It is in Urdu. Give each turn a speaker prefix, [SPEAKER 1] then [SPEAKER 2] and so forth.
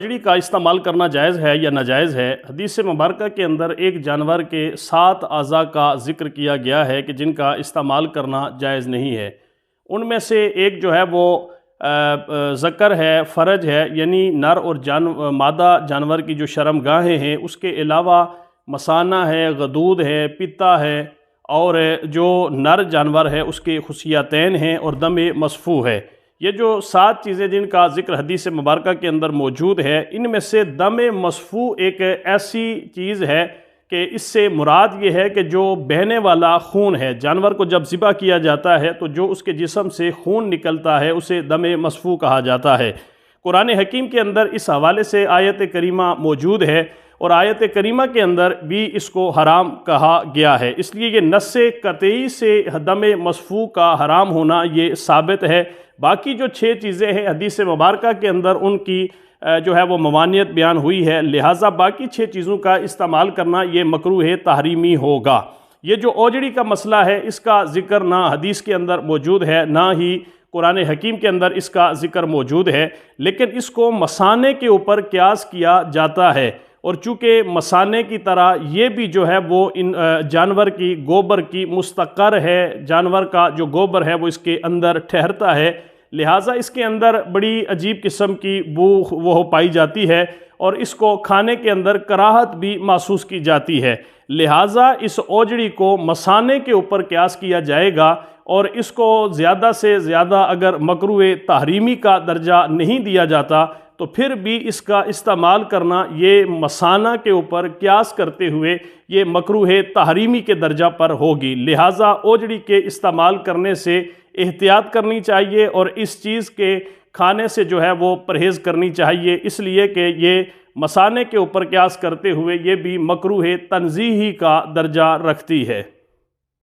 [SPEAKER 1] اوجڑی کا استعمال کرنا جائز ہے یا ناجائز ہے؟ حدیث مبارکہ کے اندر ایک جانور کے 7 اعضاء کا ذکر کیا گیا ہے کہ جن کا استعمال کرنا جائز نہیں ہے۔ ان میں سے ایک جو ہے وہ ذکر ہے، فرج ہے، یعنی نر اور مادہ جانور کی جو شرمگاہیں ہیں، اس کے علاوہ مثانہ ہے، غدود ہے، پتا ہے، اور جو نر جانور ہے اس کے خصیتین ہیں اور دم مصفوح ہے۔ یہ جو 7 چیزیں جن کا ذکر حدیث مبارکہ کے اندر موجود ہے، ان میں سے دم مصفوح ایک ایسی چیز ہے کہ اس سے مراد یہ ہے کہ جو بہنے والا خون ہے، جانور کو جب ذبح کیا جاتا ہے تو جو اس کے جسم سے خون نکلتا ہے اسے دم مصفوح کہا جاتا ہے۔ قرآن حکیم کے اندر اس حوالے سے آیت کریمہ موجود ہے، اور آیت کریمہ کے اندر بھی اس کو حرام کہا گیا ہے۔ اس لیے یہ نص قطعی سے دم مصفوح کا حرام ہونا یہ ثابت ہے۔ باقی جو 6 چیزیں ہیں حدیث مبارکہ کے اندر ان کی جو ہے وہ ممانعت بیان ہوئی ہے، لہٰذا باقی 6 چیزوں کا استعمال کرنا یہ مکروہ تحریمی ہوگا۔ یہ جو اوجڑی کا مسئلہ ہے، اس کا ذکر نہ حدیث کے اندر موجود ہے، نہ ہی قرآن حکیم کے اندر اس کا ذکر موجود ہے، لیکن اس کو مثانے کے اوپر قیاس کیا جاتا ہے، اور چونکہ مثانے کی طرح یہ بھی جو ہے وہ ان جانور کی گوبر کی مستقر ہے، جانور کا جو گوبر ہے وہ اس کے اندر ٹھہرتا ہے، لہٰذا اس کے اندر بڑی عجیب قسم کی بو وہ پائی جاتی ہے، اور اس کو کھانے کے اندر کراہت بھی محسوس کی جاتی ہے۔ لہٰذا اس اوجڑی کو مثانے کے اوپر قیاس کیا جائے گا، اور اس کو زیادہ سے زیادہ اگر مکروہ تحریمی کا درجہ نہیں دیا جاتا تو پھر بھی اس کا استعمال کرنا یہ مثانہ کے اوپر قیاس کرتے ہوئے یہ مکروہ تحریمی کے درجہ پر ہوگی۔ لہٰذا اوجڑی کے استعمال کرنے سے احتیاط کرنی چاہیے، اور اس چیز کے کھانے سے جو ہے وہ پرہیز کرنی چاہیے، اس لیے کہ یہ مثانے کے اوپر قیاس کرتے ہوئے یہ بھی مکروہ تنزیہی کا درجہ رکھتی ہے۔